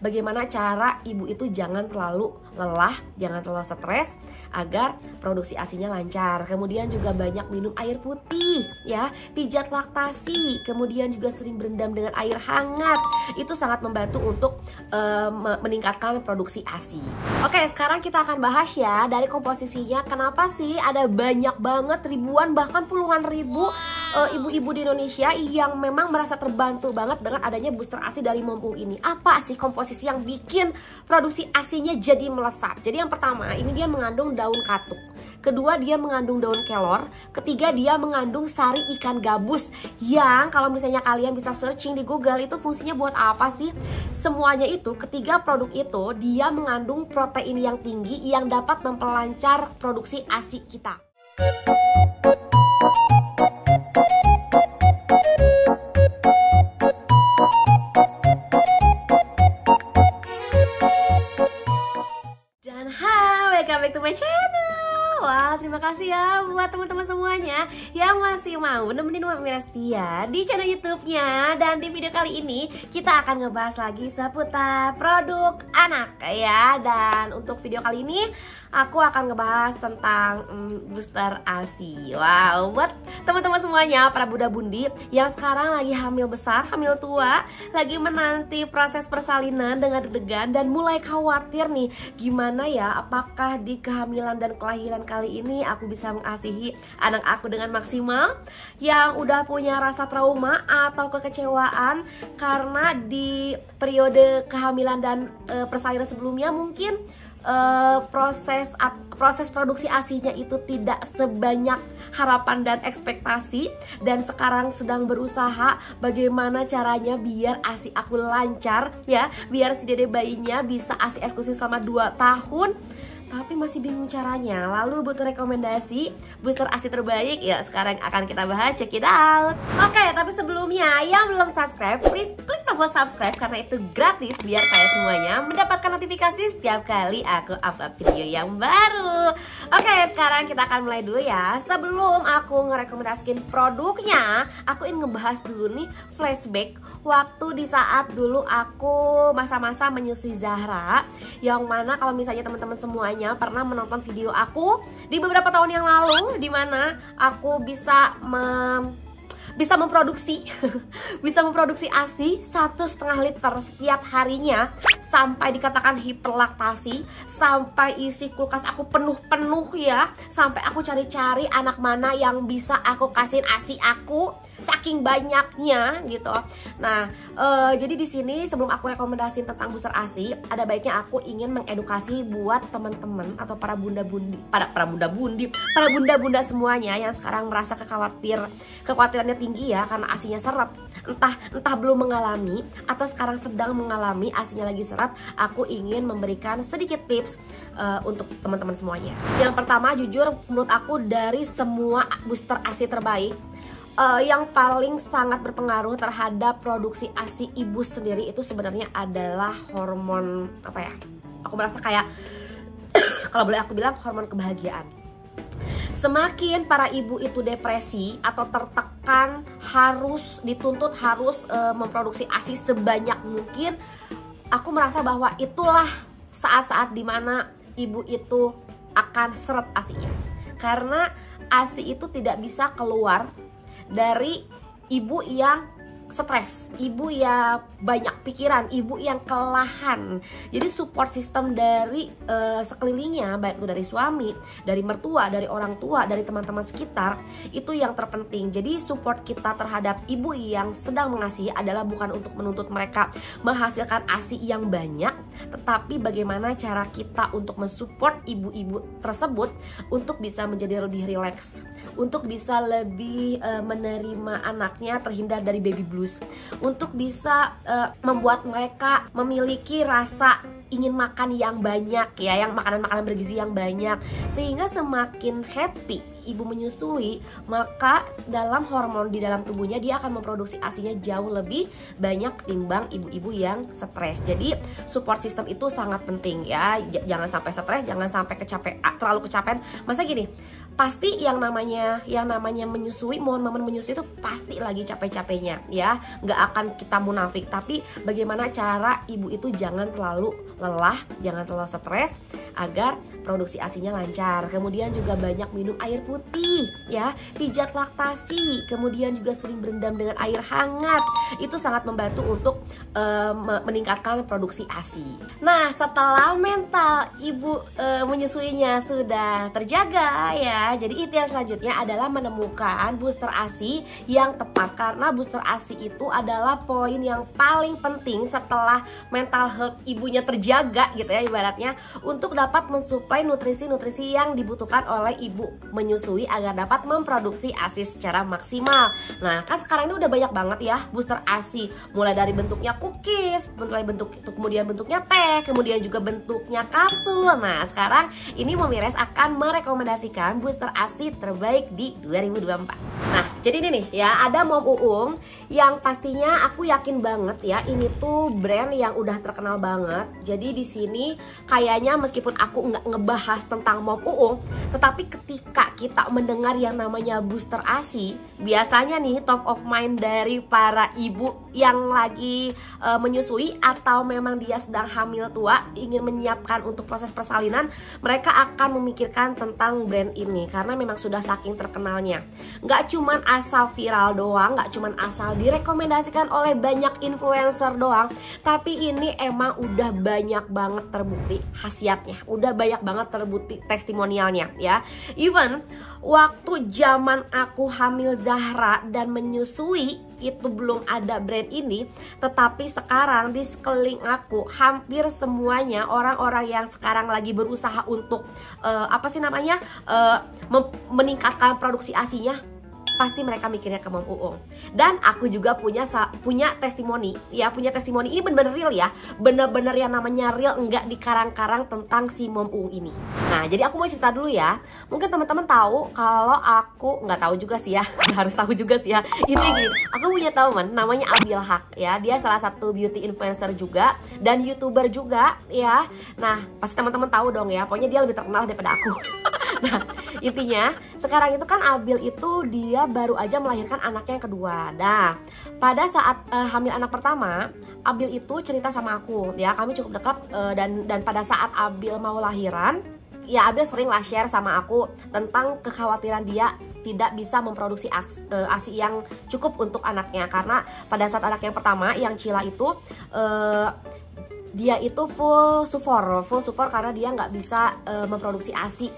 bagaimana cara ibu itu jangan terlalu lelah, jangan terlalu stres agar produksi ASINYA lancar. Kemudian juga banyak minum air putih ya, pijat laktasi, kemudian juga sering berendam dengan air hangat. Itu sangat membantu untuk meningkatkan produksi ASI. Oke, sekarang kita akan bahas ya dari komposisinya. Kenapa sih ada banyak banget, ribuan bahkan puluhan ribu ibu-ibu di Indonesia yang memang merasa terbantu banget dengan adanya booster ASI dari Mumpung ini. Apa sih komposisi yang bikin produksi ASINYA jadi melesat? Jadi yang pertama, ini dia mengandung daun katuk. Kedua, dia mengandung daun kelor. Ketiga, dia mengandung sari ikan gabus, yang kalau misalnya kalian bisa searching di Google, itu fungsinya buat apa sih? Semuanya itu, ketiga produk itu dia mengandung protein yang tinggi yang dapat memperlancar produksi ASI kita. Dan hai, welcome back to my channel. Wah, terima kasih ya buat teman-teman semuanya yang masih mau nemenin Mami Restia di channel YouTube-nya. Dan di video kali ini kita akan ngebahas lagi seputar produk anak ya. Dan untuk video kali ini aku akan ngebahas tentang booster ASI. Wow, buat teman-teman semuanya, para bunda-bundi yang sekarang lagi hamil besar, hamil tua, lagi menanti proses persalinan dengan deg-degan dan mulai khawatir nih, gimana ya, apakah di kehamilan dan kelahiran kali ini aku bisa mengasihi anak aku dengan maksimal? Yang udah punya rasa trauma atau kekecewaan karena di periode kehamilan dan persalinan sebelumnya mungkin proses produksi ASINYA itu tidak sebanyak harapan dan ekspektasi, dan sekarang sedang berusaha bagaimana caranya biar ASI aku lancar ya, biar si dede bayinya bisa ASI eksklusif selama 2 tahun. Tapi masih bingung caranya. Lalu butuh rekomendasi booster ASI terbaik? Ya, sekarang akan kita bahas, check it out. Oke, tapi sebelumnya yang belum subscribe, please klik tombol subscribe karena itu gratis biar kalian semuanya mendapatkan notifikasi setiap kali aku upload video yang baru. Oke, sekarang kita akan mulai dulu ya. Sebelum aku ngerekomendasiin produknya, aku ingin ngebahas dulu nih flashback waktu di saat dulu aku masa-masa menyusui Zahra, yang mana kalau misalnya teman-teman semuanya pernah menonton video aku di beberapa tahun yang lalu, di mana aku bisa memproduksi bisa memproduksi ASI 1,5 liter setiap harinya, sampai dikatakan hiperlaktasi, sampai isi kulkas aku penuh ya, sampai aku cari-cari anak mana yang bisa aku kasihin ASI aku, saking banyaknya gitu. Nah, jadi di sini sebelum aku rekomendasiin tentang booster ASI, ada baiknya aku ingin mengedukasi buat teman-teman atau para bunda-bunda semuanya yang sekarang merasa kekhawatirannya tinggi ya karena ASINYA seret. Entah belum mengalami atau sekarang sedang mengalami ASINYA lagi seret, aku ingin memberikan sedikit tips untuk teman-teman semuanya. Yang pertama, jujur menurut aku dari semua booster ASI terbaik, yang paling sangat berpengaruh terhadap produksi ASI ibu sendiri itu sebenarnya adalah hormon apa ya? Aku merasa kayak kalau boleh aku bilang hormon kebahagiaan. Semakin para ibu itu depresi atau tertekan, dituntut harus memproduksi ASI sebanyak mungkin, aku merasa bahwa itulah saat-saat dimana ibu itu akan seret ASINYA. Karena ASI itu tidak bisa keluar dari ibu yang stres, ibu yang banyak pikiran, ibu yang kelelahan. Jadi support system dari sekelilingnya, baik itu dari suami, dari mertua, dari orang tua, dari teman-teman sekitar, itu yang terpenting. Jadi support kita terhadap ibu yang sedang mengasihi adalah bukan untuk menuntut mereka menghasilkan ASI yang banyak, tetapi bagaimana cara kita untuk mensupport ibu-ibu tersebut untuk bisa menjadi lebih rileks, untuk bisa lebih menerima anaknya terhindar dari baby blues, untuk bisa membuat mereka memiliki rasa ingin makan yang banyak ya, yang makanan-makanan bergizi yang banyak, sehingga semakin happy ibu menyusui, maka dalam hormon di dalam tubuhnya dia akan memproduksi ASINYA jauh lebih banyak ketimbang ibu-ibu yang stres. Jadi support system itu sangat penting ya, jangan sampai stres, jangan sampai terlalu kecapean. Masa gini, pasti yang namanya menyusui, momen-momen menyusui itu pasti lagi capek-capeknya ya, nggak akan kita munafik. Tapi bagaimana cara ibu itu jangan terlalu lelah, jangan terlalu stres agar produksi ASINya lancar. Kemudian juga banyak minum air putih ya, pijat laktasi, kemudian juga sering berendam dengan air hangat. Itu sangat membantu untuk meningkatkan produksi ASI. Nah, setelah mental ibu menyusuinya sudah terjaga ya, jadi ikhtiar selanjutnya adalah menemukan booster ASI yang tepat, karena booster ASI itu adalah poin yang paling penting setelah mental health ibunya terjaga gitu ya, ibaratnya untuk dapat mensuplai nutrisi-nutrisi yang dibutuhkan oleh ibu menyusui agar dapat memproduksi ASI secara maksimal. Nah, kan sekarang ini udah banyak banget ya booster ASI, mulai dari bentuknya cookies, kemudian bentuknya teh, kemudian juga bentuknya kapsul. Nah, sekarang ini Momires akan merekomendasikan booster ASI terbaik di 2024. Nah, jadi ini nih ya, ada Mom Uung yang pastinya aku yakin banget ya, ini tuh brand yang udah terkenal banget. Jadi di sini kayaknya meskipun aku nggak ngebahas tentang Mom Uung, tetapi ketika kita mendengar yang namanya booster ASI, biasanya nih top of mind dari para ibu yang lagi menyusui atau memang dia sedang hamil tua, ingin menyiapkan untuk proses persalinan, mereka akan memikirkan tentang brand ini karena memang sudah saking terkenalnya. Nggak cuman asal viral doang, nggak cuman asal direkomendasikan oleh banyak influencer doang, tapi ini emang udah banyak banget terbukti khasiatnya, udah banyak banget terbukti testimonialnya ya. Even waktu zaman aku hamil Zahra dan menyusui itu belum ada brand ini, tetapi sekarang di sekeliling aku hampir semuanya orang-orang yang sekarang lagi berusaha untuk meningkatkan produksi ASINya, pasti mereka mikirnya ke Mom Uung. Dan aku juga punya testimoni ya, punya testimoni ini bener-bener real ya, bener-bener yang namanya real, enggak dikarang-karang tentang si Mom Uung ini. Nah, jadi aku mau cerita dulu ya. Mungkin teman-teman tahu kalau aku nggak tahu juga sih ya, harus tahu juga sih ya. Ini gini, aku punya teman namanya Abil Haq ya, dia salah satu beauty influencer juga dan YouTuber juga ya. Nah, pasti teman-teman tahu dong ya, pokoknya dia lebih terkenal daripada aku. Nah, intinya sekarang itu kan Abil itu dia baru aja melahirkan anaknya yang kedua. Nah, pada saat hamil anak pertama, Abil itu cerita sama aku ya, kami cukup dekat, dan pada saat Abil mau lahiran ya, Abil sering lah share sama aku tentang kekhawatiran dia tidak bisa memproduksi ASI yang cukup untuk anaknya, karena pada saat anak yang pertama yang Cila itu dia itu full support karena dia nggak bisa memproduksi ASI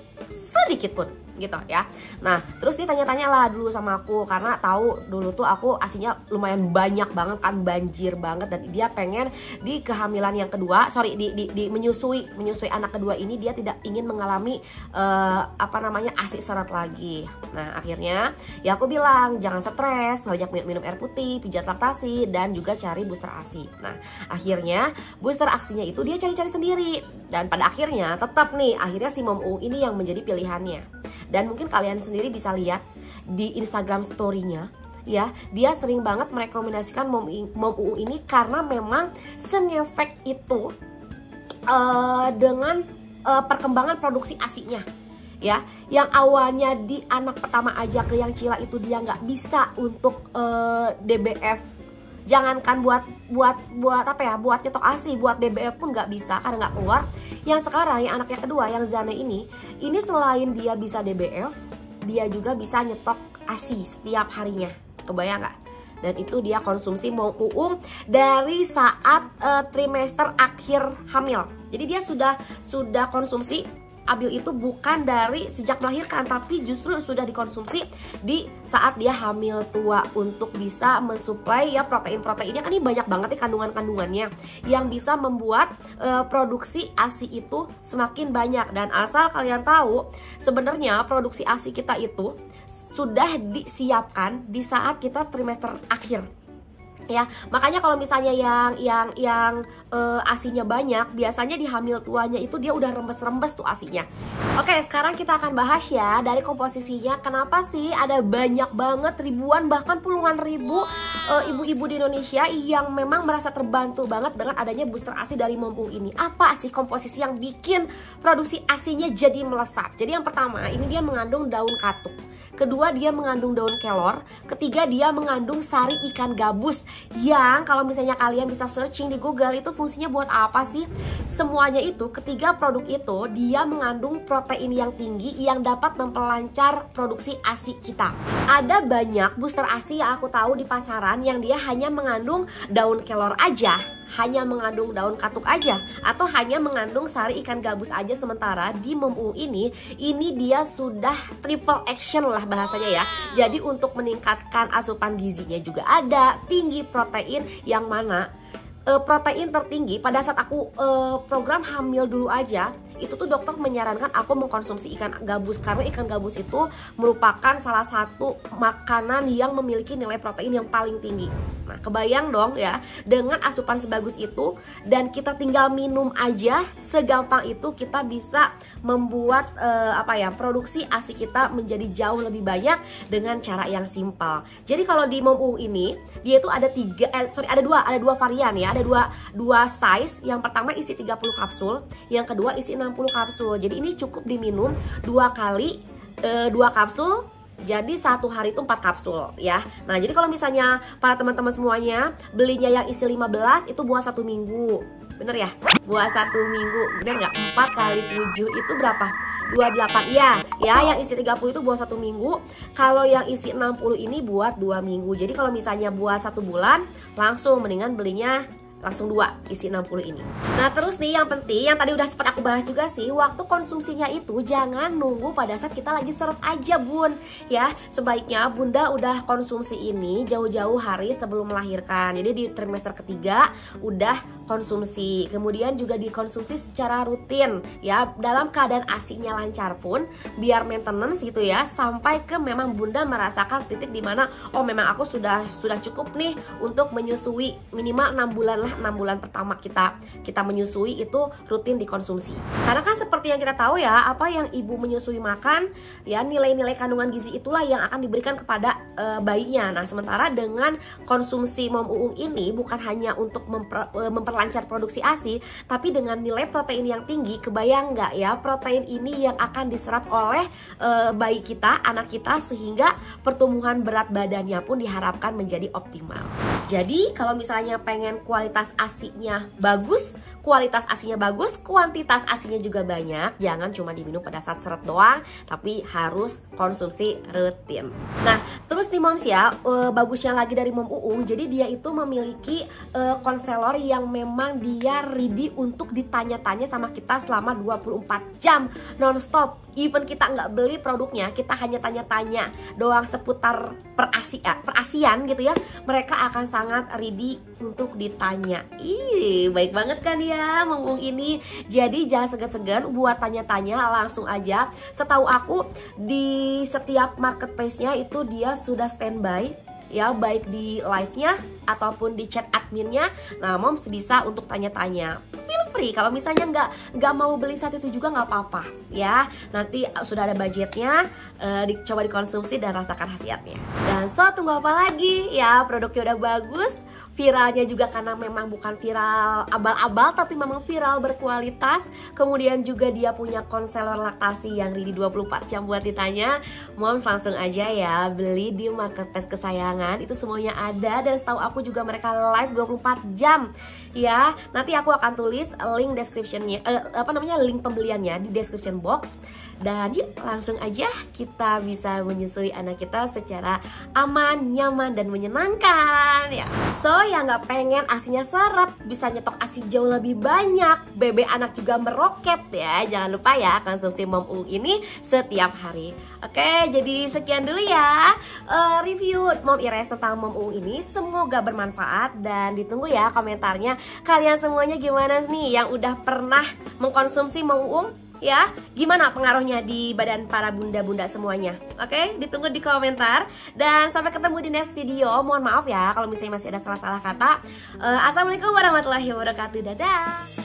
sedikit pun gitu ya. Nah, terus dia tanya-tanya lah dulu sama aku, karena tahu dulu tuh aku ASINya lumayan banyak banget kan, banjir banget, dan dia pengen di kehamilan yang kedua, di menyusui anak kedua ini dia tidak ingin mengalami ASI seret lagi. Nah, akhirnya ya aku bilang jangan stres, banyak minum air putih, pijat laktasi, dan juga cari booster ASI. Nah, akhirnya booster ASINya itu dia cari-cari sendiri, dan pada akhirnya tetap nih, akhirnya si Mom Uung ini yang menjadi pilihannya. Dan mungkin kalian sendiri bisa lihat di Instagram story-nya ya, dia sering banget merekomendasikan Mom Uung ini karena memang sengefek itu dengan perkembangan produksi ASINya ya. Yang awalnya di anak pertama aja ke yang Cila itu dia nggak bisa untuk DBF, jangankan buat nyetok ASI, buat DBF pun nggak bisa karena nggak keluar. Yang sekarang yang anaknya kedua yang Zane ini selain dia bisa DBF, dia juga bisa nyetok ASI setiap harinya. Kebayang nggak? Dan itu dia konsumsi Mom Uung dari saat trimester akhir hamil. Jadi dia sudah konsumsi Abil itu bukan dari sejak melahirkan, tapi justru sudah dikonsumsi di saat dia hamil tua untuk bisa mensuplai ya protein-proteinnya. Kan ini banyak banget nih kandungannya yang bisa membuat produksi ASI itu semakin banyak. Dan asal kalian tahu, sebenarnya produksi ASI kita itu sudah disiapkan di saat kita trimester akhir. ya. Makanya kalau misalnya yang ASINya banyak, biasanya di hamil tuanya itu dia udah rembes-rembes tuh ASINya. Oke, sekarang kita akan bahas ya dari komposisinya. Kenapa sih ada banyak banget, ribuan bahkan puluhan ribu ibu-ibu di Indonesia yang memang merasa terbantu banget dengan adanya booster ASI dari Mom ini. Apa sih komposisi yang bikin produksi ASINya jadi melesat? Jadi yang pertama, ini dia mengandung daun katuk. Kedua, dia mengandung daun kelor. Ketiga, dia mengandung sari ikan gabus, yang kalau misalnya kalian bisa searching di Google itu fungsinya buat apa sih? Semuanya itu, ketiga produk itu dia mengandung protein yang tinggi yang dapat memperlancar produksi ASI kita. Ada banyak booster ASI yang aku tahu di pasaran yang dia hanya mengandung daun kelor aja, hanya mengandung daun katuk aja, atau hanya mengandung sari ikan gabus aja. Sementara di Mom ini dia sudah triple action lah bahasanya ya. Jadi untuk meningkatkan asupan gizinya juga ada, tinggi protein, yang mana protein tertinggi pada saat aku program hamil dulu aja, itu tuh dokter menyarankan aku mengkonsumsi ikan gabus, karena ikan gabus itu merupakan salah satu makanan yang memiliki nilai protein yang paling tinggi. Nah, kebayang dong ya, dengan asupan sebagus itu dan kita tinggal minum aja, segampang itu kita bisa membuat produksi ASI kita menjadi jauh lebih banyak dengan cara yang simpel. Jadi kalau di Mom ini dia itu ada ada dua varian ya, ada dua size. Yang pertama isi 30 kapsul, yang kedua isi 60 kapsul. Jadi ini cukup diminum 2 kali 2 kapsul. Jadi satu hari itu 4 kapsul ya. Nah, jadi kalau misalnya para teman-teman semuanya belinya yang isi 15 itu buat 1 minggu. Bener ya? Buat 1 minggu. Bener nggak? 4 kali 7 itu berapa? 28. Ya, yang isi 30 itu buat 1 minggu. Kalau yang isi 60 ini buat 2 minggu. Jadi kalau misalnya buat 1 bulan, langsung mendingan belinya langsung 2 isi 60 ini. Nah, terus nih yang penting, yang tadi udah sempat aku bahas juga sih, waktu konsumsinya itu jangan nunggu pada saat kita lagi seret aja bun ya. Sebaiknya bunda udah konsumsi ini jauh-jauh hari sebelum melahirkan. Jadi di trimester ketiga udah konsumsi, kemudian juga dikonsumsi secara rutin ya, dalam keadaan ASINya lancar pun, biar maintenance gitu ya, sampai ke memang bunda merasakan titik dimana oh memang aku sudah cukup nih untuk menyusui minimal 6 bulan lah. 6 bulan pertama kita menyusui itu rutin dikonsumsi. Karena kan seperti yang kita tahu ya, apa yang ibu menyusui makan ya, nilai-nilai kandungan gizi itulah yang akan diberikan kepada bayinya. Nah, sementara dengan konsumsi Mom Uung ini bukan hanya untuk memperlancar produksi ASI, tapi dengan nilai protein yang tinggi. Kebayang nggak ya, protein ini yang akan diserap oleh bayi kita, anak kita, sehingga pertumbuhan berat badannya pun diharapkan menjadi optimal. Jadi kalau misalnya pengen kualitas ASINya bagus, kualitas ASINya bagus, kuantitas ASINya juga banyak, jangan cuma diminum pada saat seret doang, tapi harus konsumsi rutin. Nah, terus nih moms ya, bagusnya lagi dari Mom Uung, jadi dia itu memiliki konselor yang memang dia ready untuk ditanya-tanya sama kita selama 24 jam non-stop. Even kita nggak beli produknya, kita hanya tanya-tanya doang seputar perasian gitu ya, mereka akan sangat ready untuk ditanya. Ih, baik banget kan ya Mom Uung ini. Jadi jangan segan-segan buat tanya-tanya, langsung aja. Setahu aku di setiap marketplace-nya itu dia sudah standby ya, baik di live-nya ataupun di chat adminnya. Nah, moms bisa untuk tanya-tanya. Feel free, kalau misalnya nggak mau beli saat itu juga nggak apa-apa ya. Nanti sudah ada budgetnya, coba dikonsumsi dan rasakan khasiatnya. Dan tunggu apa lagi ya, produknya udah bagus, viralnya juga karena memang bukan viral abal-abal tapi memang viral berkualitas. Kemudian juga dia punya konselor laktasi yang ready 24 jam buat ditanya. Moms langsung aja ya beli di marketplace kesayangan, itu semuanya ada, dan setahu aku juga mereka live 24 jam ya. Nanti aku akan tulis link descriptionnya, link pembeliannya di description box. Dan yuk langsung aja kita bisa menyusui anak kita secara aman, nyaman, dan menyenangkan ya. So yang nggak pengen ASINya seret, bisa nyetok ASI jauh lebih banyak, BB anak juga meroket ya. Jangan lupa ya konsumsi Mom Uung ini setiap hari. Oke, jadi sekian dulu ya review Mom Ires tentang Mom Uung ini. Semoga bermanfaat dan ditunggu ya komentarnya. Kalian semuanya gimana nih yang udah pernah mengkonsumsi Mom Uung? ya. Gimana pengaruhnya di badan para bunda-bunda semuanya? Oke, ditunggu di komentar. Dan sampai ketemu di next video. Mohon maaf ya kalau misalnya masih ada salah-salah kata. Assalamualaikum warahmatullahi wabarakatuh. Dadah.